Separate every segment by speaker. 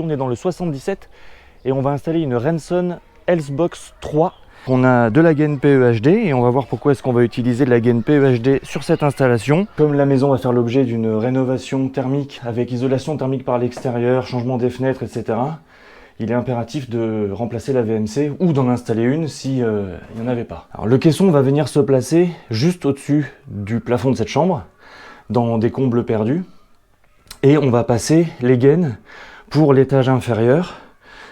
Speaker 1: on est dans le 77 et on va installer une Renson Healthbox 3. On a de la gaine PEHD et on va voir pourquoi est-ce qu'on va utiliser de la gaine PEHD sur cette installation. Comme la maison va faire l'objet d'une rénovation thermique avec isolation thermique par l'extérieur, changement des fenêtres, etc. il est impératif de remplacer la VMC ou d'en installer une si il n'y en avait pas. Alors le caisson va venir se placer juste au-dessus du plafond de cette chambre, dans des combles perdus. Et on va passer les gaines pour l'étage inférieur,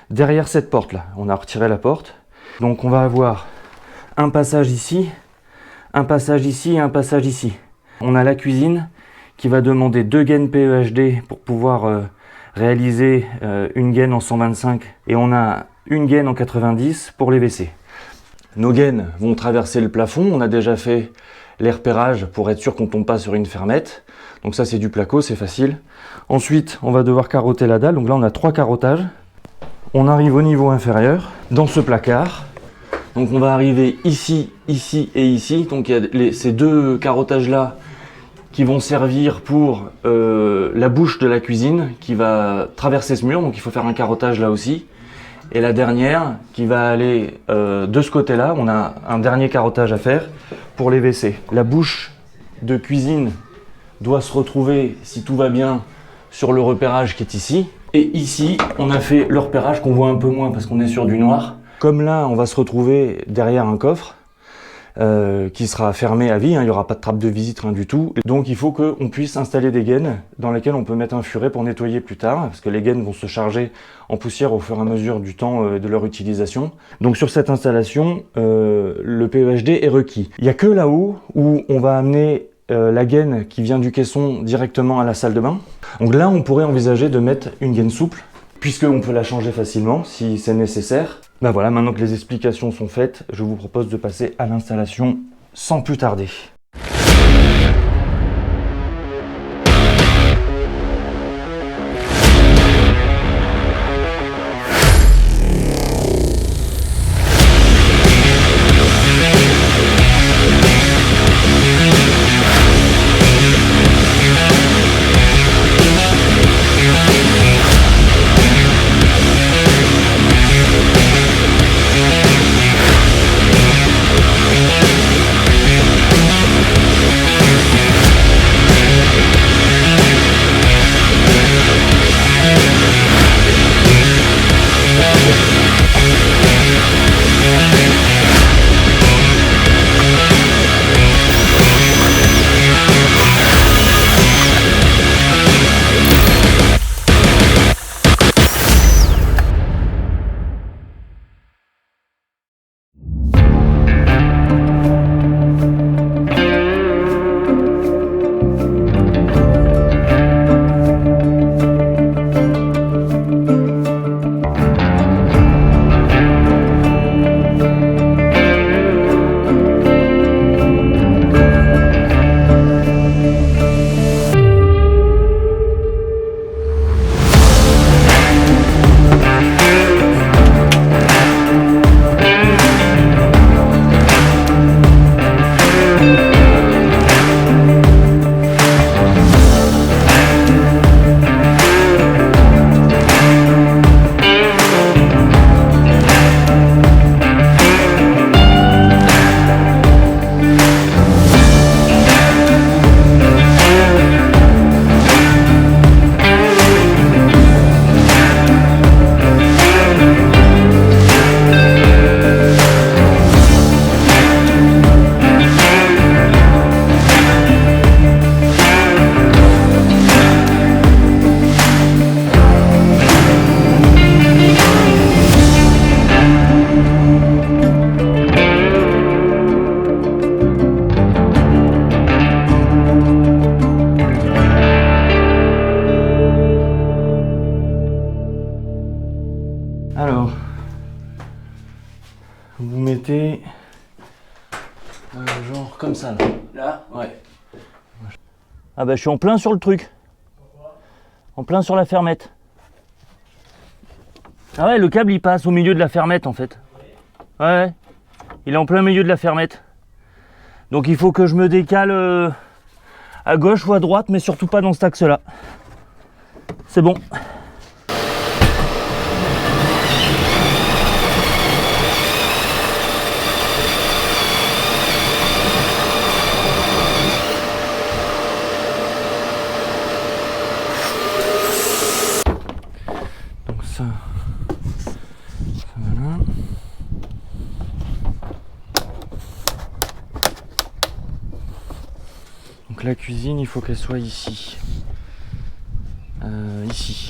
Speaker 1: derrière cette porte là. On a retiré la porte. Donc on va avoir un passage ici, un passage ici et un passage ici. On a la cuisine qui va demander 2 gaines PEHD pour pouvoir réaliser une gaine en 125 et on a une gaine en 90 pour les WC. Nos gaines vont traverser le plafond. On a déjà fait les repérages pour être sûr qu'on ne tombe pas sur une fermette. Donc ça c'est du placo, c'est facile. Ensuite on va devoir carotter la dalle. Donc là on a 3 carottages. On arrive au niveau inférieur, dans ce placard. Donc on va arriver ici, ici et ici. Donc il y a ces 2 carottages là qui vont servir pour la bouche de la cuisine qui va traverser ce mur. Donc il faut faire un carottage là aussi. Et la dernière qui va aller de ce côté là. On a un dernier carottage à faire pour les WC. La bouche de cuisine doit se retrouver, si tout va bien, sur le repérage qui est ici. Et ici, on a fait le repérage qu'on voit un peu moins parce qu'on est sur du noir. Comme là, on va se retrouver derrière un coffre qui sera fermé à vie, hein, il n'y aura pas de trappe de visite, rien du tout. Donc il faut qu'on puisse installer des gaines dans lesquelles on peut mettre un furet pour nettoyer plus tard, parce que les gaines vont se charger en poussière au fur et à mesure du temps de leur utilisation. Donc sur cette installation, le PEHD est requis. Il n'y a que là-haut où on va amener la gaine qui vient du caisson directement à la salle de bain. Donc là, on pourrait envisager de mettre une gaine souple, puisqu'on peut la changer facilement si c'est nécessaire. Ben voilà, maintenant que les explications sont faites, je vous propose de passer à l'installation sans plus tarder. Alors, vous mettez genre comme ça là, ouais. Ah bah je suis en plein sur le truc. En plein sur la fermette. Ah ouais, le câble il passe au milieu de la fermette en fait. Ouais, il est en plein milieu de la fermette. Donc il faut que je me décale à gauche ou à droite, mais surtout pas dans cet axe là. C'est bon. la cuisine, il faut qu'elle soit ici. Ici.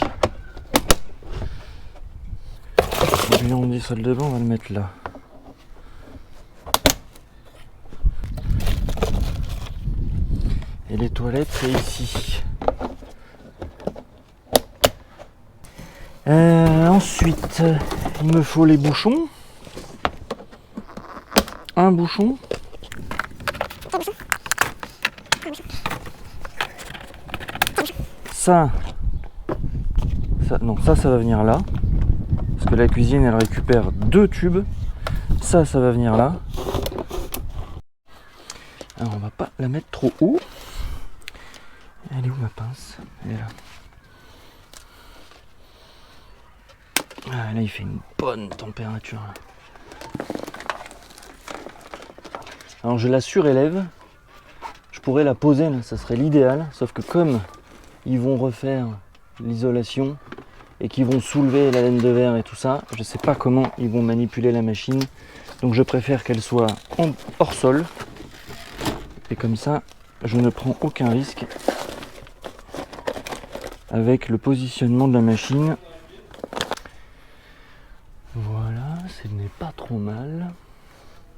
Speaker 1: Le buanderie des salle de bain, on va le mettre là. Et les toilettes, c'est ici. Ensuite, il me faut les bouchons. Un bouchon. Ça, non, ça va venir là. Parce que la cuisine, elle récupère 2 tubes. Ça va venir là. Alors, on va pas la mettre trop haut. Elle est où ma pince? Elle est là. Ah, là, il fait une bonne température. Là. Alors, je la surélève. Je pourrais la poser, là, ça serait l'idéal. Sauf que comme ils vont refaire l'isolation et qu'ils vont soulever la laine de verre et tout ça, je ne sais pas comment ils vont manipuler la machine. Donc, je préfère qu'elle soit hors sol. Et comme ça, je ne prends aucun risque avec le positionnement de la machine. Voilà, ce n'est pas trop mal.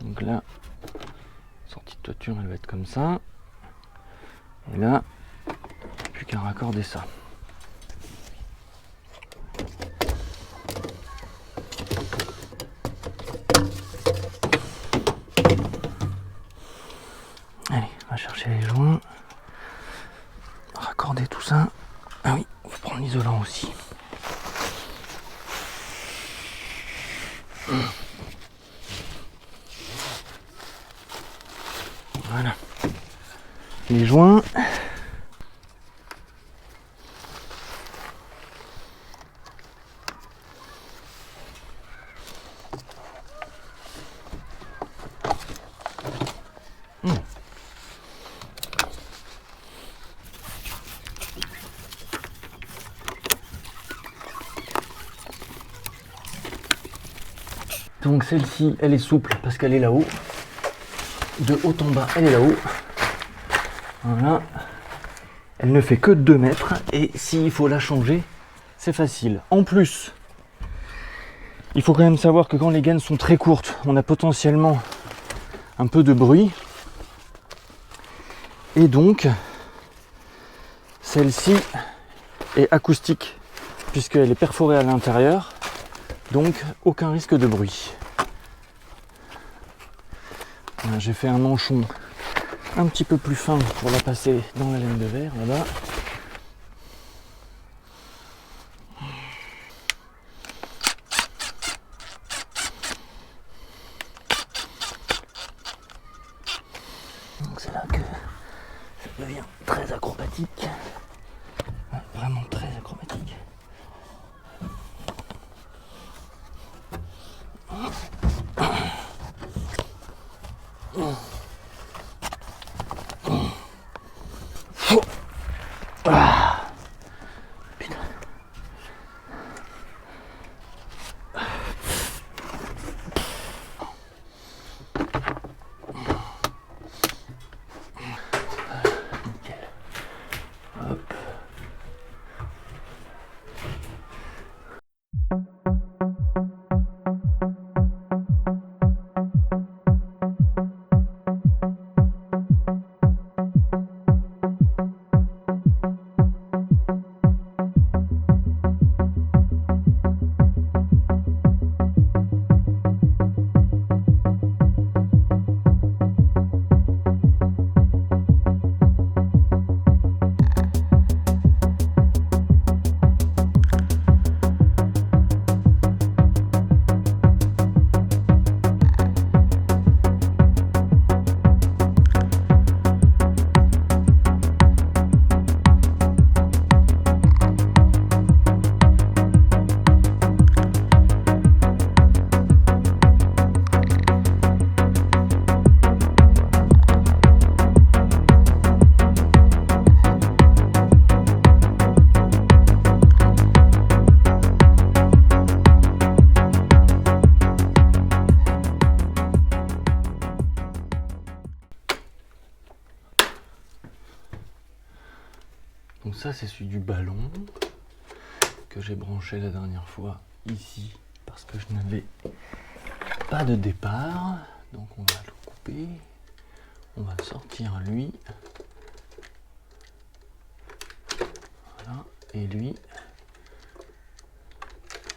Speaker 1: Donc là, sortie de toiture, elle va être comme ça. Et là, plus qu'à raccorder ça. Allez, on va chercher les joints. Raccorder tout ça. Ah oui, on va prendre l'isolant aussi. Voilà. Les joints. Donc celle-ci, elle est souple parce qu'elle est là-haut. De haut en bas, elle est là-haut. Voilà. Elle ne fait que 2 mètres. Et s'il faut la changer, c'est facile. En plus, il faut quand même savoir que quand les gaines sont très courtes, on a potentiellement un peu de bruit. Et donc, celle-ci est acoustique puisqu'elle est perforée à l'intérieur. Donc, aucun risque de bruit. Voilà, j'ai fait un manchon un petit peu plus fin pour la passer dans la laine de verre là-bas. Donc c'est là que ça devient très acrobatique. Ouais, vraiment très acrobatique. Ah, putain. Nickel. Hop. Donc ça c'est celui du ballon que j'ai branché la dernière fois ici parce que je n'avais pas de départ. Donc on va le couper, on va sortir lui. Voilà, et lui.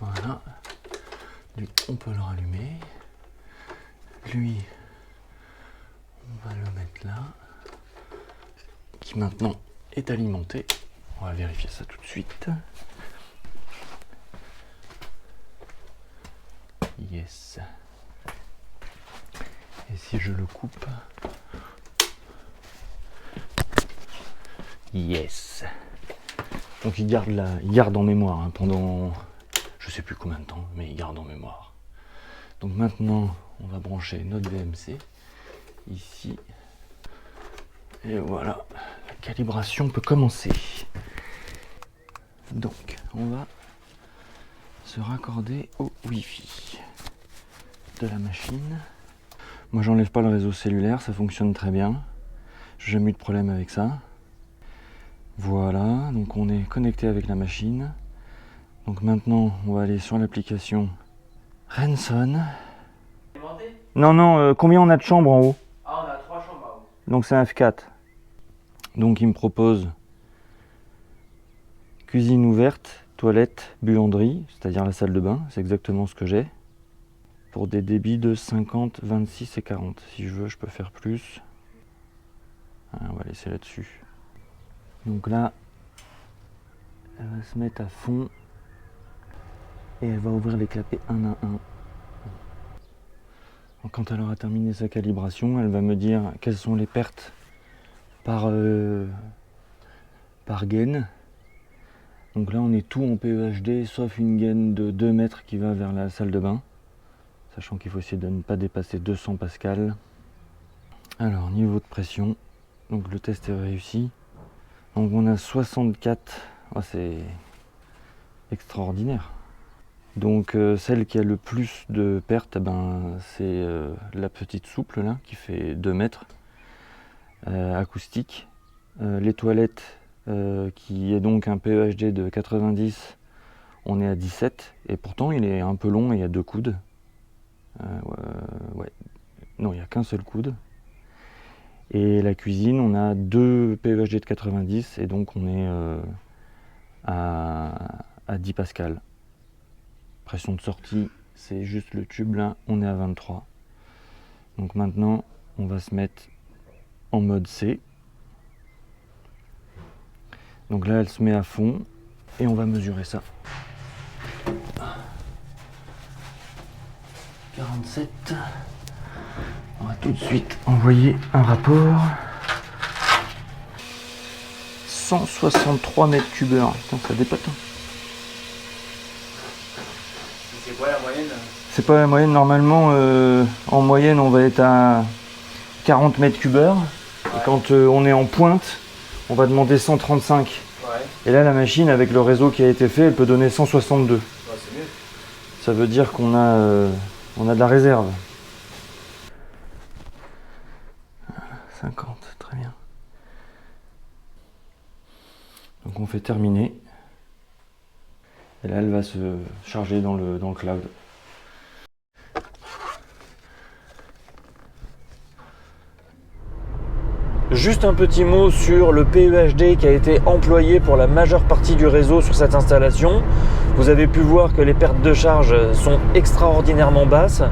Speaker 1: Voilà. Lui, on peut le rallumer. Lui, on va le mettre là. Qui maintenant est alimenté. On va vérifier ça tout de suite. Yes. Et si je le coupe? Yes. Donc il garde en mémoire hein, pendant je sais plus combien de temps, mais il garde en mémoire. Donc maintenant, on va brancher notre VMC ici. Et voilà, la calibration peut commencer. Donc, on va se raccorder au Wi-Fi de la machine. Moi, j'enlève pas le réseau cellulaire, ça fonctionne très bien. J'ai jamais eu de problème avec ça. Voilà, donc on est connecté avec la machine. Donc maintenant, on va aller sur l'application Renson. Non, combien on a de chambres en haut?
Speaker 2: Ah, on a 3 chambres en haut.
Speaker 1: Donc c'est un F4. Donc il me propose cuisine ouverte, toilette, buanderie, c'est-à-dire la salle de bain, c'est exactement ce que j'ai. Pour des débits de 50, 26 et 40. Si je veux, je peux faire plus. On va laisser là-dessus. Donc là, elle va se mettre à fond. Et elle va ouvrir les clapets un à un. Donc quand elle aura terminé sa calibration, elle va me dire quelles sont les pertes par gaine. Donc là on est tout en PEHD sauf une gaine de 2 mètres qui va vers la salle de bain. Sachant qu'il faut essayer de ne pas dépasser 200 pascal. Alors niveau de pression, donc le test est réussi. Donc on a 64, oh, c'est extraordinaire. Donc celle qui a le plus de pertes, c'est la petite souple là qui fait 2 mètres acoustique. Les toilettes qui est donc un PEHD de 90, on est à 17 et pourtant il est un peu long et il y a 2 coudes. Ouais. Non, il n'y a qu'un seul coude. Et la cuisine, on a 2 PEHD de 90 et donc on est à 10 pascal. Pression de sortie, c'est juste le tube là, on est à 23. Donc maintenant, on va se mettre en mode C. Donc là, elle se met à fond et on va mesurer ça. 47. On va tout de suite envoyer un rapport. 163 mètres cubeurs. Putain, ça dépote.
Speaker 2: C'est quoi la moyenne?
Speaker 1: C'est pas la moyenne. Normalement, en moyenne, on va être à 40 mètres cubeurs. Ouais. Et quand on est en pointe, on va demander 135. Ouais. Et là, la machine, avec le réseau qui a été fait, elle peut donner 162. Ouais, c'est mieux. Ça veut dire qu'on a, de la réserve. 50, très bien. Donc on fait terminer. Et là, elle va se charger dans le cloud. Juste un petit mot sur le PEHD qui a été employé pour la majeure partie du réseau sur cette installation. Vous avez pu voir que les pertes de charge sont extraordinairement basses.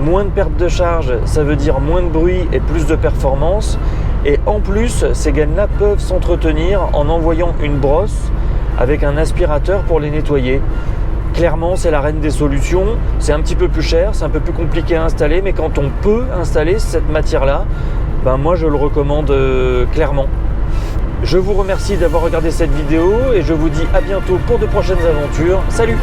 Speaker 1: Moins de pertes de charge, ça veut dire moins de bruit et plus de performance. Et en plus, ces gaines-là peuvent s'entretenir en envoyant une brosse avec un aspirateur pour les nettoyer. Clairement, c'est la reine des solutions. C'est un petit peu plus cher, c'est un peu plus compliqué à installer, mais quand on peut installer cette matière-là, moi je le recommande clairement. Je vous remercie d'avoir regardé cette vidéo et je vous dis à bientôt pour de prochaines aventures. Salut!